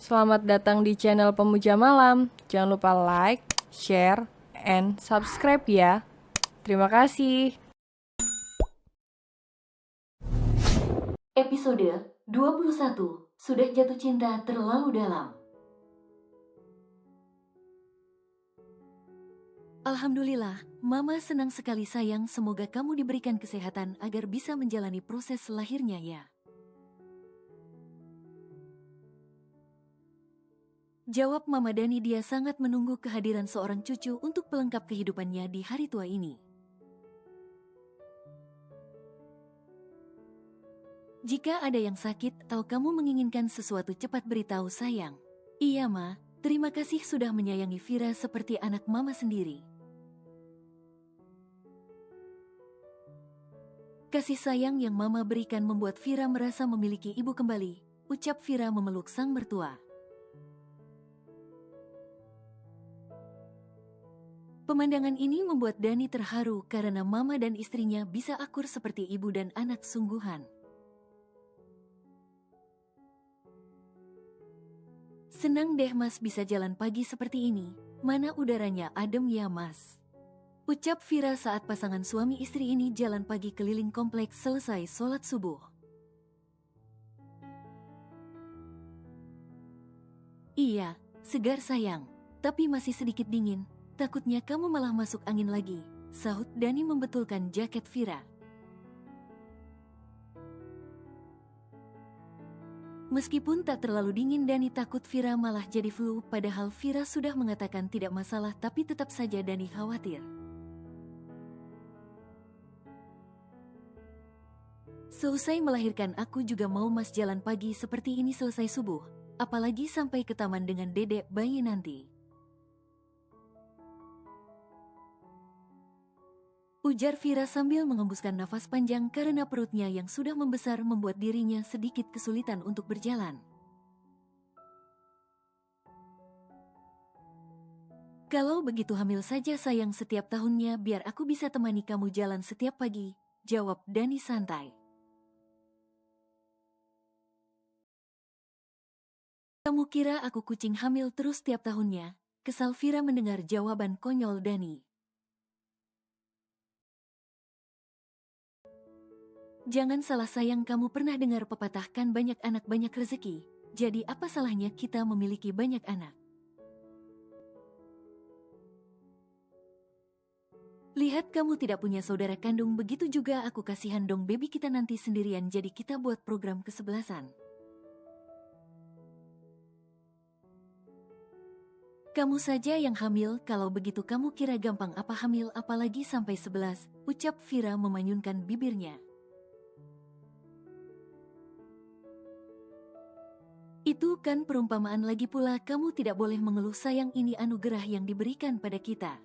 Selamat datang di channel Pemuja Malam. Jangan lupa like, share, and subscribe ya. Terima kasih. Episode 21. Sudah jatuh cinta terlalu dalam. Alhamdulillah, Mama senang sekali sayang. Semoga kamu diberikan kesehatan agar bisa menjalani proses lahirnya ya. Jawab Mama Dani. Dia sangat menunggu kehadiran seorang cucu untuk pelengkap kehidupannya di hari tua ini. Jika ada yang sakit atau kamu menginginkan sesuatu, cepat beritahu sayang. Iya Ma, terima kasih sudah menyayangi Vira seperti anak Mama sendiri. Kasih sayang yang Mama berikan membuat Vira merasa memiliki ibu kembali, ucap Vira memeluk sang mertua. Pemandangan ini membuat Dani terharu karena Mama dan istrinya bisa akur seperti ibu dan anak sungguhan. Senang deh Mas bisa jalan pagi seperti ini, mana udaranya adem ya Mas. Ucap Vira saat pasangan suami istri ini jalan pagi keliling kompleks selesai sholat subuh. Iya, segar sayang, tapi masih sedikit dingin, takutnya kamu malah masuk angin lagi, sahut Dani membetulkan jaket Vira. Meskipun tak terlalu dingin, Dani takut Vira malah jadi flu, padahal Vira sudah mengatakan tidak masalah, tapi tetap saja Dani khawatir. Seusai melahirkan aku juga mau Mas jalan pagi seperti ini selesai subuh, apalagi sampai ke taman dengan dedek bayi nanti. Ujar Vira sambil mengembuskan nafas panjang karena perutnya yang sudah membesar membuat dirinya sedikit kesulitan untuk berjalan. Kalau begitu hamil saja sayang setiap tahunnya biar aku bisa temani kamu jalan setiap pagi, jawab Dani santai. Kamu kira aku kucing hamil terus tiap tahunnya? Kesal Vira mendengar jawaban konyol Dani. Jangan salah sayang, kamu pernah dengar pepatah kan banyak anak banyak rezeki. Jadi apa salahnya kita memiliki banyak anak? Lihat kamu tidak punya saudara kandung, begitu juga aku, kasihan dong baby kita nanti sendirian, jadi kita buat program kesebelasan. Kamu saja yang hamil, kalau begitu kamu kira gampang apa hamil, apalagi sampai 11, ucap Vira memanyunkan bibirnya. Itu kan perumpamaan, lagi pula kamu tidak boleh mengeluh sayang, ini anugerah yang diberikan pada kita.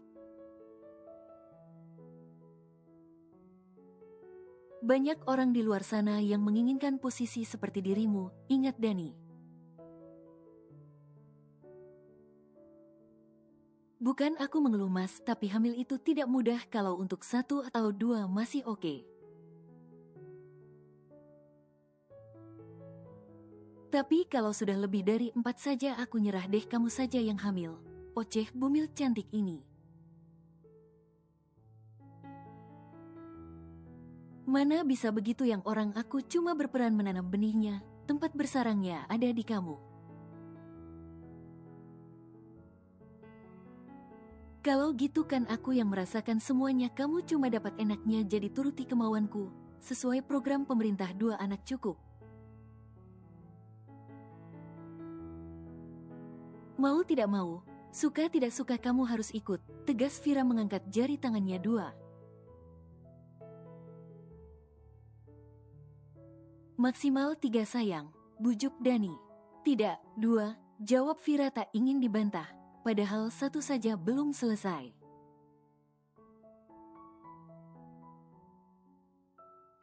Banyak orang di luar sana yang menginginkan posisi seperti dirimu, ingat Dani. Bukan aku mengeluh Mas, tapi hamil itu tidak mudah, kalau untuk 1 atau 2 masih oke. Tapi kalau sudah lebih dari 4 saja aku nyerah deh, kamu saja yang hamil. Oceh bumil cantik ini. Mana bisa begitu yang orang, aku cuma berperan menanam benihnya, tempat bersarangnya ada di kamu. Kalau gitu kan aku yang merasakan semuanya, kamu cuma dapat enaknya jadi turuti kemauanku, sesuai program pemerintah 2 anak cukup. Mau tidak mau, suka tidak suka kamu harus ikut, tegas Vira mengangkat jari tangannya 2. Maksimal 3 sayang, bujuk Dani. Tidak, 2, jawab Vira tak ingin dibantah, padahal 1 saja belum selesai.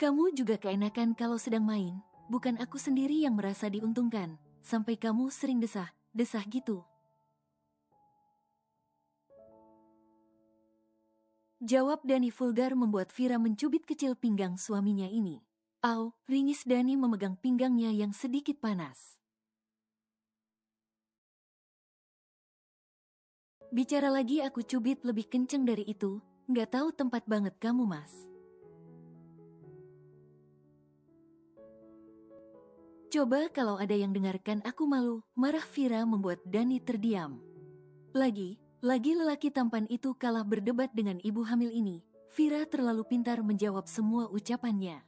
Kamu juga keenakan kalau sedang main, bukan aku sendiri yang merasa diuntungkan, sampai kamu sering desah gitu. Jawab Dani vulgar membuat Vira mencubit kecil pinggang suaminya ini. Au, ringis Dani memegang pinggangnya yang sedikit panas. Bicara lagi aku cubit lebih kenceng dari itu, nggak tahu tempat banget kamu Mas. Coba kalau ada yang dengarkan aku malu, marah Vira membuat Dani terdiam. Lagi lelaki tampan itu kalah berdebat dengan ibu hamil ini. Vira terlalu pintar menjawab semua ucapannya.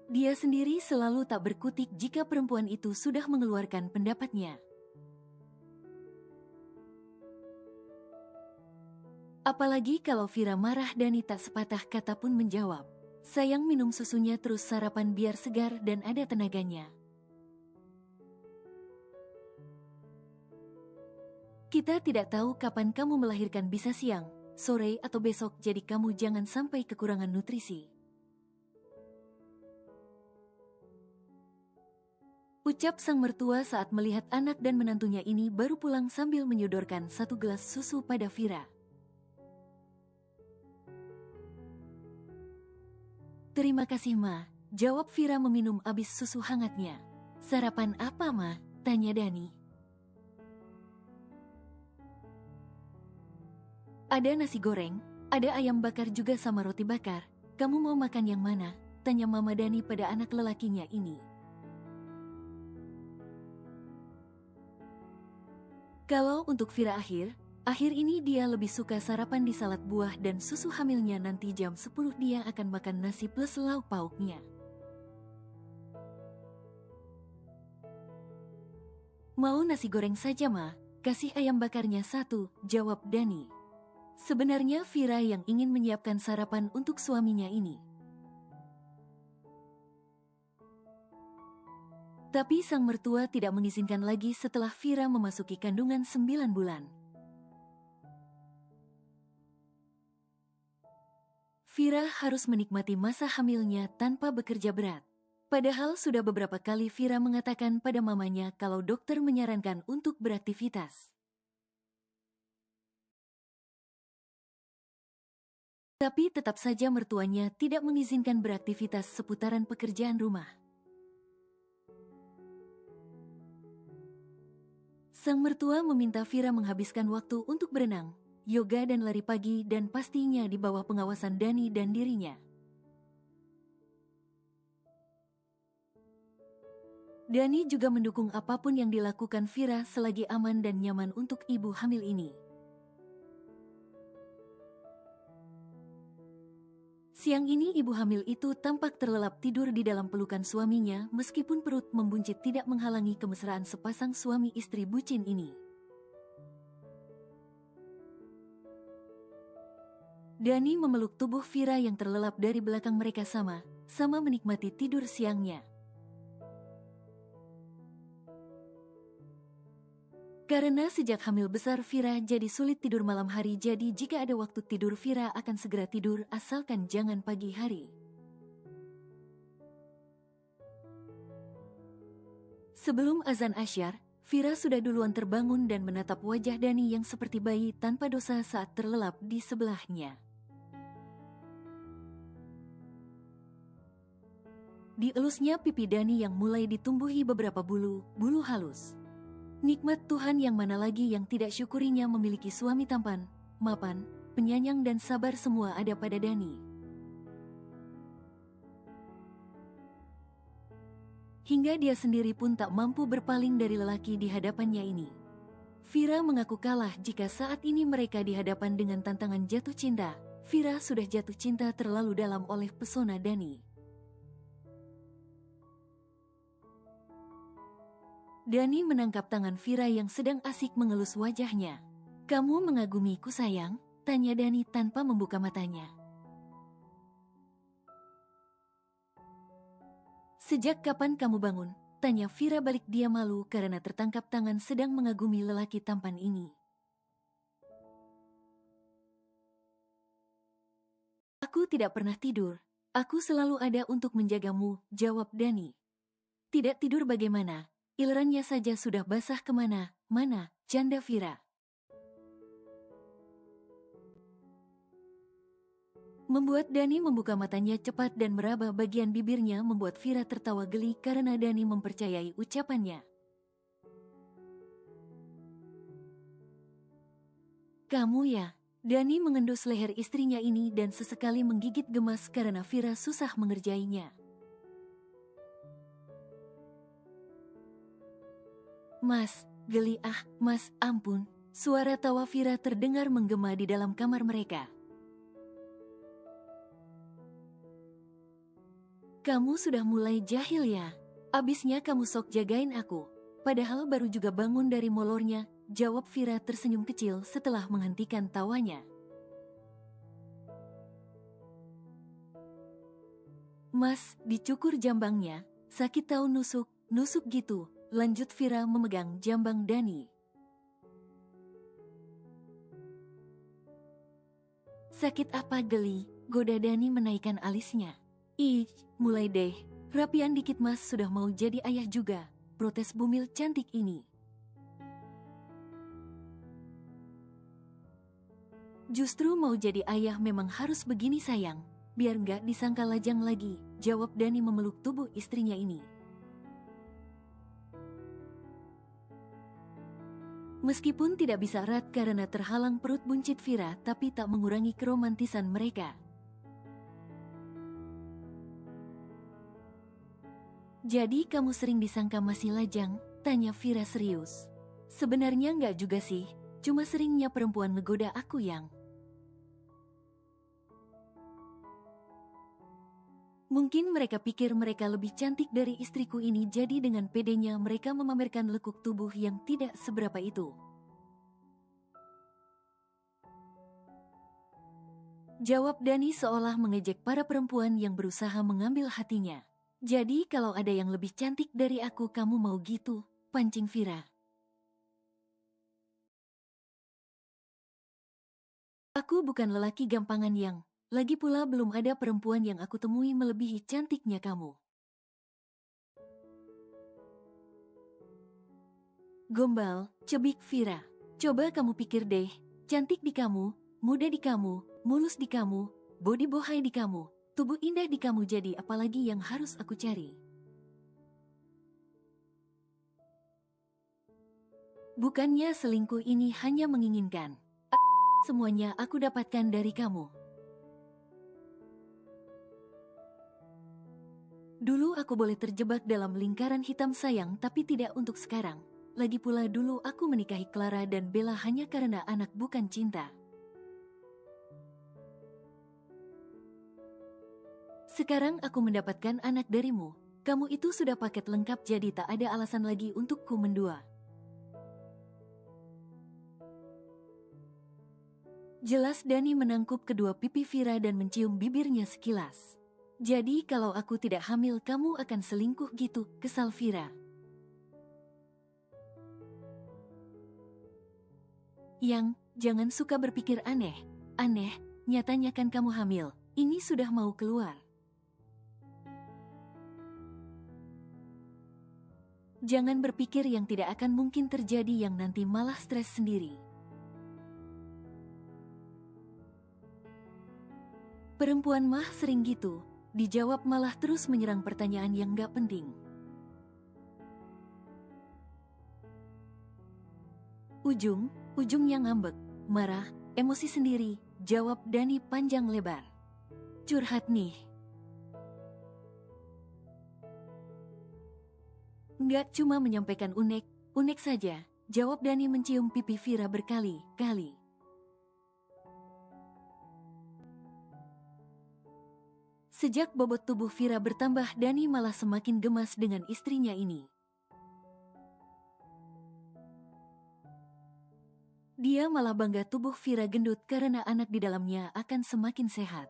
Dia sendiri selalu tak berkutik jika perempuan itu sudah mengeluarkan pendapatnya. Apalagi kalau Vira marah Dani tak sepatah kata pun menjawab. Sayang minum susunya terus sarapan biar segar dan ada tenaganya. Kita tidak tahu kapan kamu melahirkan, bisa siang, sore atau besok, jadi kamu jangan sampai kekurangan nutrisi. Ucap sang mertua saat melihat anak dan menantunya ini baru pulang sambil menyodorkan satu gelas susu pada Vira. Terima kasih Ma, jawab Vira meminum abis susu hangatnya. Sarapan apa Ma? Tanya Dani. Ada nasi goreng, ada ayam bakar juga sama roti bakar. Kamu mau makan yang mana? Tanya Mama Dani pada anak lelakinya ini. Kalau untuk Vira akhir ini dia lebih suka sarapan di salad buah dan susu hamilnya. Nanti jam 10 dia akan makan nasi plus lauk pauknya. Mau nasi goreng saja Ma, kasih ayam bakarnya satu, jawab Dani. Sebenarnya Vira yang ingin menyiapkan sarapan untuk suaminya ini. Tapi sang mertua tidak mengizinkan lagi setelah Vira memasuki kandungan 9 bulan. Vira harus menikmati masa hamilnya tanpa bekerja berat. Padahal sudah beberapa kali Vira mengatakan pada mamanya kalau dokter menyarankan untuk beraktivitas. Tapi tetap saja mertuanya tidak mengizinkan beraktivitas seputaran pekerjaan rumah. Sang mertua meminta Vira menghabiskan waktu untuk berenang, yoga dan lari pagi, dan pastinya di bawah pengawasan Dani dan dirinya. Dani juga mendukung apapun yang dilakukan Vira selagi aman dan nyaman untuk ibu hamil ini. Siang ini ibu hamil itu tampak terlelap tidur di dalam pelukan suaminya meskipun perut membuncit tidak menghalangi kemesraan sepasang suami istri bucin ini. Dani memeluk tubuh Vira yang terlelap dari belakang mereka sama menikmati tidur siangnya. Karena sejak hamil besar Vira jadi sulit tidur malam hari, jadi jika ada waktu tidur Vira akan segera tidur asalkan jangan pagi hari. Sebelum azan Asyar, Vira sudah duluan terbangun dan menatap wajah Dani yang seperti bayi tanpa dosa saat terlelap di sebelahnya. Dielusnya pipi Dani yang mulai ditumbuhi beberapa bulu halus. Nikmat Tuhan yang mana lagi yang tidak syukurinya memiliki suami tampan, mapan, penyayang dan sabar, semua ada pada Dani. Hingga dia sendiri pun tak mampu berpaling dari lelaki di hadapannya ini. Vira mengaku kalah jika saat ini mereka dihadapan dengan tantangan jatuh cinta. Vira sudah jatuh cinta terlalu dalam oleh pesona Dani. Dani menangkap tangan Vira yang sedang asik mengelus wajahnya. Kamu mengagumiku sayang? Tanya Dani tanpa membuka matanya. Sejak kapan kamu bangun? Tanya Vira balik, dia malu karena tertangkap tangan sedang mengagumi lelaki tampan ini. Aku tidak pernah tidur. Aku selalu ada untuk menjagamu, jawab Dani. Tidak tidur bagaimana? Ilerannya saja sudah basah kemana, mana, canda Vira. Membuat Dani membuka matanya cepat dan meraba bagian bibirnya, membuat Vira tertawa geli karena Dani mempercayai ucapannya. Kamu ya? Dani mengendus leher istrinya ini dan sesekali menggigit gemas karena Vira susah mengerjainya. Mas, geli mas, ampun. Suara tawa Vira terdengar menggema di dalam kamar mereka. Kamu sudah mulai jahil ya? Abisnya kamu sok jagain aku. Padahal baru juga bangun dari molornya, jawab Vira tersenyum kecil setelah menghentikan tawanya. Mas, dicukur jambangnya, sakit tahu nusuk gitu, lanjut Vira memegang jambang Dani. Sakit apa geli? Goda Dani menaikkan alisnya. Ih, mulai deh, rapian dikit mas sudah mau jadi ayah juga, protes bumil cantik ini. Justru mau jadi ayah memang harus begini sayang, biar nggak disangka lajang lagi, jawab Dani memeluk tubuh istrinya ini. Meskipun tidak bisa erat karena terhalang perut buncit Vira, tapi tak mengurangi keromantisan mereka. Jadi kamu sering disangka masih lajang? Tanya Vira serius. Sebenarnya nggak juga sih, cuma seringnya perempuan ngegoda aku yang... Mungkin mereka pikir mereka lebih cantik dari istriku ini, jadi dengan pedenya mereka memamerkan lekuk tubuh yang tidak seberapa itu. Jawab Dani seolah mengejek para perempuan yang berusaha mengambil hatinya. Jadi kalau ada yang lebih cantik dari aku kamu mau gitu, pancing Vira. Aku bukan lelaki gampangan yang, lagi pula belum ada perempuan yang aku temui melebihi cantiknya kamu. Gombal, cebik Vira. Coba kamu pikir deh, cantik di kamu, muda di kamu, mulus di kamu, body bohai di kamu, tubuh indah di kamu, jadi apalagi yang harus aku cari? Bukannya selingkuh ini hanya menginginkan. Semuanya aku dapatkan dari kamu. Dulu aku boleh terjebak dalam lingkaran hitam sayang, tapi tidak untuk sekarang. Lagi pula dulu aku menikahi Clara dan Bella hanya karena anak bukan cinta. Sekarang aku mendapatkan anak darimu. Kamu itu sudah paket lengkap, jadi tak ada alasan lagi untukku mendua. Jelas Dani menangkup kedua pipi Vira dan mencium bibirnya sekilas. Jadi kalau aku tidak hamil kamu akan selingkuh gitu, kesal Vira. Yang, jangan suka berpikir aneh. Aneh, nyatanya kan kamu hamil. Ini sudah mau keluar. Jangan berpikir yang tidak akan mungkin terjadi yang nanti malah stres sendiri. Perempuan mah sering gitu, dijawab malah terus menyerang pertanyaan yang gak penting. Ujungnya ngambek, marah, emosi sendiri, jawab Dani panjang lebar. Curhat nih. Nggak cuma menyampaikan unek saja, jawab Dani mencium pipi Vira berkali-kali. Sejak bobot tubuh Vira bertambah, Dani malah semakin gemas dengan istrinya ini. Dia malah bangga tubuh Vira gendut karena anak di dalamnya akan semakin sehat.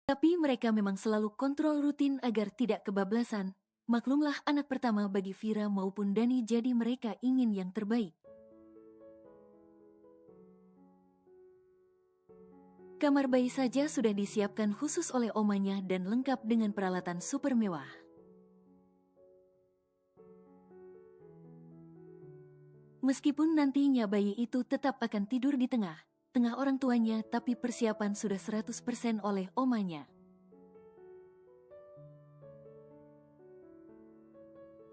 Tapi mereka memang selalu kontrol rutin agar tidak kebablasan. Maklumlah anak pertama bagi Vira maupun Dani, jadi mereka ingin yang terbaik. Kamar bayi saja sudah disiapkan khusus oleh omanya dan lengkap dengan peralatan super mewah. Meskipun nantinya bayi itu tetap akan tidur di tengah orang tuanya, tapi persiapan sudah 100% oleh omanya.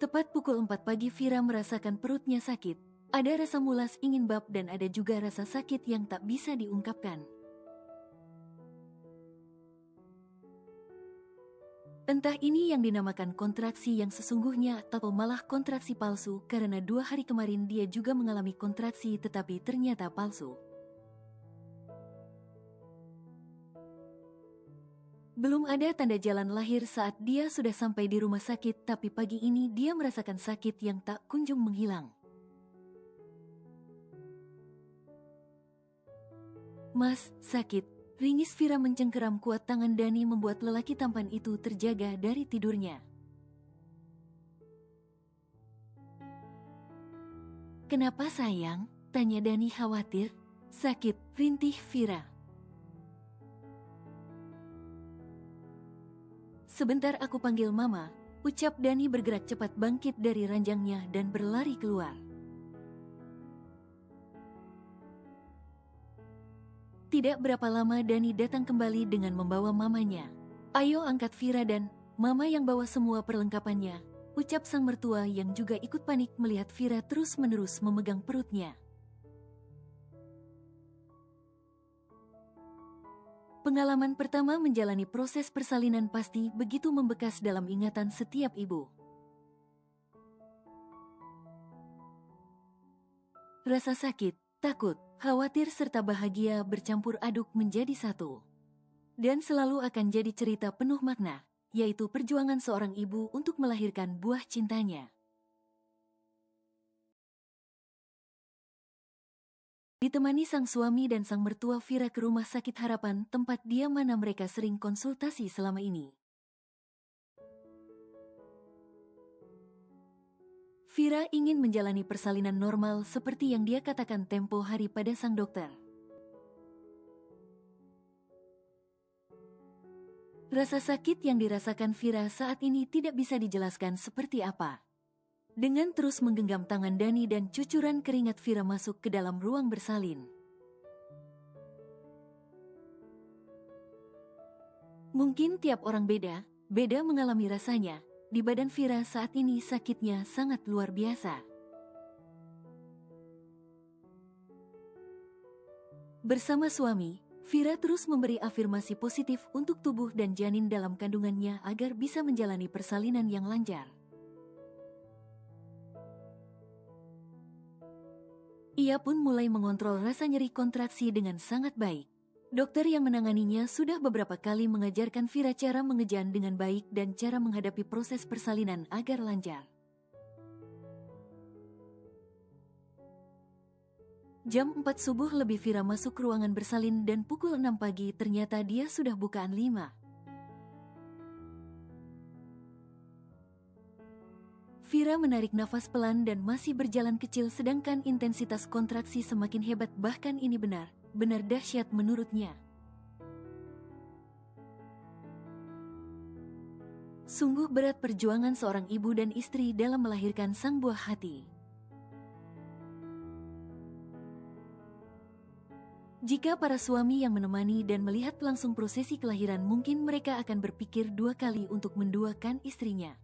Tepat pukul 4 pagi Vira merasakan perutnya sakit. Ada rasa mulas ingin bab dan ada juga rasa sakit yang tak bisa diungkapkan. Entah ini yang dinamakan kontraksi yang sesungguhnya atau malah kontraksi palsu karena 2 hari kemarin dia juga mengalami kontraksi tetapi ternyata palsu. Belum ada tanda jalan lahir saat dia sudah sampai di rumah sakit, tapi pagi ini dia merasakan sakit yang tak kunjung menghilang. "Mas, sakit," ringis Vira mencengkeram kuat tangan Dani membuat lelaki tampan itu terjaga dari tidurnya. "Kenapa sayang?" tanya Dani khawatir. "Sakit," rintih Vira. "Sebentar aku panggil mama," ucap Dani bergerak cepat bangkit dari ranjangnya dan berlari keluar. Tidak berapa lama Dani datang kembali dengan membawa mamanya. "Ayo angkat Vira dan mama yang bawa semua perlengkapannya," ucap sang mertua yang juga ikut panik melihat Vira terus-menerus memegang perutnya. Pengalaman pertama menjalani proses persalinan pasti begitu membekas dalam ingatan setiap ibu. Rasa sakit, takut, khawatir serta bahagia bercampur aduk menjadi satu. Dan selalu akan jadi cerita penuh makna, yaitu perjuangan seorang ibu untuk melahirkan buah cintanya. Ditemani sang suami dan sang mertua Vira ke Rumah Sakit Harapan, tempat dia mana mereka sering konsultasi selama ini. Vira ingin menjalani persalinan normal seperti yang dia katakan tempo hari pada sang dokter. Rasa sakit yang dirasakan Vira saat ini tidak bisa dijelaskan seperti apa. Dengan terus menggenggam tangan Dani dan cucuran keringat Vira masuk ke dalam ruang bersalin. Mungkin tiap orang beda mengalami rasanya. Di badan Vira saat ini sakitnya sangat luar biasa. Bersama suami, Vira terus memberi afirmasi positif untuk tubuh dan janin dalam kandungannya agar bisa menjalani persalinan yang lancar. Ia pun mulai mengontrol rasa nyeri kontraksi dengan sangat baik. Dokter yang menanganinya sudah beberapa kali mengajarkan Vira cara mengejan dengan baik dan cara menghadapi proses persalinan agar lancar. Jam 4 subuh lebih Vira masuk ruangan bersalin dan pukul 6 pagi ternyata dia sudah bukaan 5. Vira menarik nafas pelan dan masih berjalan kecil sedangkan intensitas kontraksi semakin hebat, bahkan ini benar dahsyat menurutnya. Sungguh berat perjuangan seorang ibu dan istri dalam melahirkan sang buah hati. Jika para suami yang menemani dan melihat langsung prosesi kelahiran, mungkin mereka akan berpikir 2 kali untuk menduakan istrinya.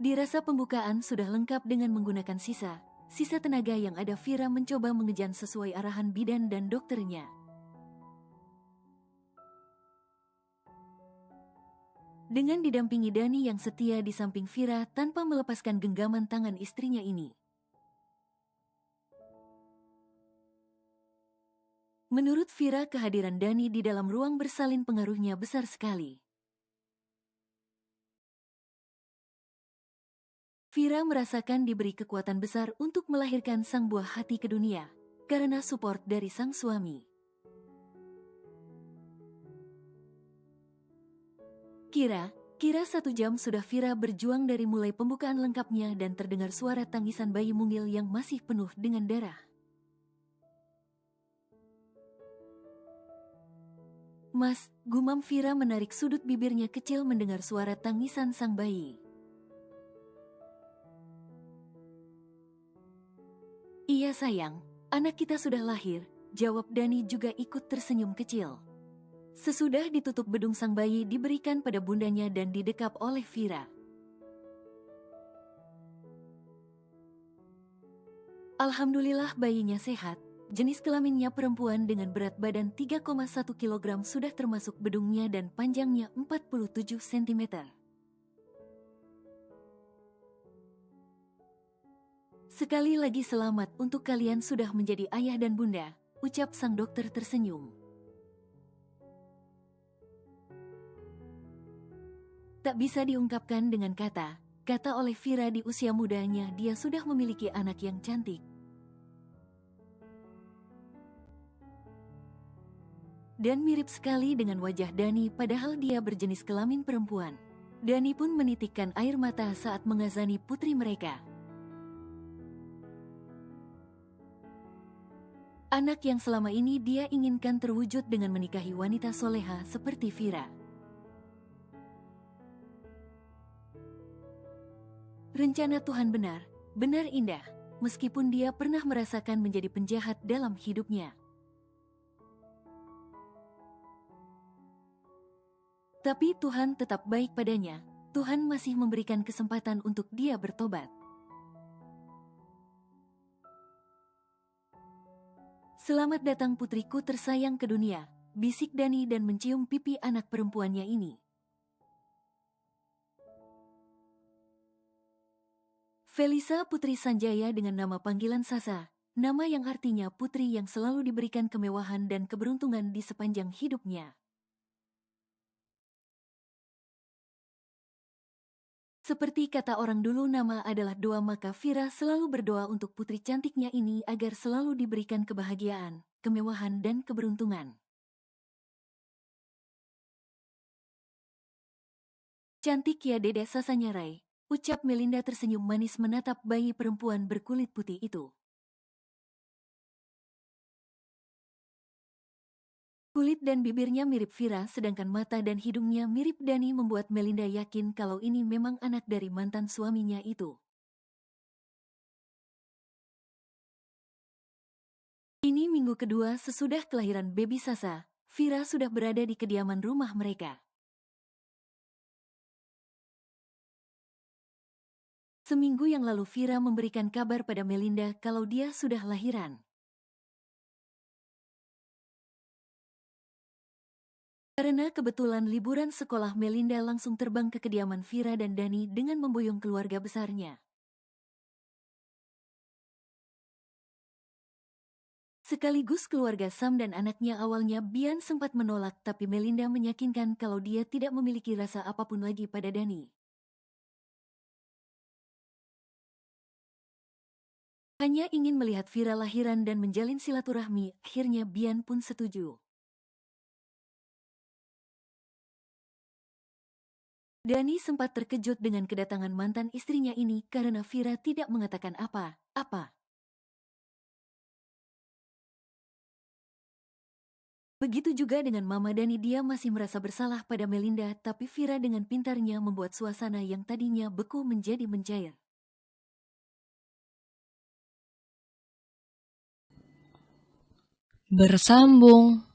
Dirasa pembukaan sudah lengkap dengan menggunakan sisa tenaga yang ada. Vira mencoba mengejan sesuai arahan bidan dan dokternya. Dengan didampingi Dani yang setia di samping Vira tanpa melepaskan genggaman tangan istrinya ini. Menurut Vira, kehadiran Dani di dalam ruang bersalin pengaruhnya besar sekali. Vira merasakan diberi kekuatan besar untuk melahirkan sang buah hati ke dunia, karena support dari sang suami. Kira 1 jam sudah Vira berjuang dari mulai pembukaan lengkapnya dan terdengar suara tangisan bayi mungil yang masih penuh dengan darah. "Mas," gumam Vira menarik sudut bibirnya kecil mendengar suara tangisan sang bayi. "Iya sayang, anak kita sudah lahir," jawab Dani juga ikut tersenyum kecil. Sesudah ditutup bedung, sang bayi diberikan pada bundanya dan didekap oleh Vira. Alhamdulillah bayinya sehat. Jenis kelaminnya perempuan dengan berat badan 3,1 kg, sudah termasuk bedungnya dan panjangnya 47 cm. Sekali lagi selamat untuk kalian sudah menjadi ayah dan bunda, ucap sang dokter tersenyum. Tak bisa diungkapkan dengan kata oleh Vira, di usia mudanya dia sudah memiliki anak yang cantik. Dan mirip sekali dengan wajah Dani, padahal dia berjenis kelamin perempuan. Dani pun menitikkan air mata saat mengazani putri mereka. Anak yang selama ini dia inginkan terwujud dengan menikahi wanita soleha seperti Vira. Rencana Tuhan benar indah, meskipun dia pernah merasakan menjadi penjahat dalam hidupnya. Tapi Tuhan tetap baik padanya. Tuhan masih memberikan kesempatan untuk dia bertobat. Selamat datang putriku tersayang ke dunia, bisik Dani dan mencium pipi anak perempuannya ini. Felisa putri Sanjaya dengan nama panggilan Sasa, nama yang artinya putri yang selalu diberikan kemewahan dan keberuntungan di sepanjang hidupnya. Seperti kata orang dulu, nama adalah doa, maka Vira selalu berdoa untuk putri cantiknya ini agar selalu diberikan kebahagiaan, kemewahan, dan keberuntungan. Cantik ya Dedek Sasanya Rai, ucap Melinda tersenyum manis menatap bayi perempuan berkulit putih itu. Kulit dan bibirnya mirip Vira, sedangkan mata dan hidungnya mirip Dani, membuat Melinda yakin kalau ini memang anak dari mantan suaminya itu. Ini minggu kedua sesudah kelahiran baby Sasa, Vira sudah berada di kediaman rumah mereka. Seminggu yang lalu Vira memberikan kabar pada Melinda kalau dia sudah lahiran. Karena kebetulan liburan sekolah, Melinda langsung terbang ke kediaman Vira dan Dani dengan memboyong keluarga besarnya. Sekaligus keluarga Sam dan anaknya. Awalnya Bian sempat menolak, tapi Melinda meyakinkan kalau dia tidak memiliki rasa apapun lagi pada Dani. Hanya ingin melihat Vira lahiran dan menjalin silaturahmi. Akhirnya Bian pun setuju. Dani sempat terkejut dengan kedatangan mantan istrinya ini karena Vira tidak mengatakan apa-apa. Begitu juga dengan Mama Dani, dia masih merasa bersalah pada Melinda, tapi Vira dengan pintarnya membuat suasana yang tadinya beku menjadi mencair. Bersambung.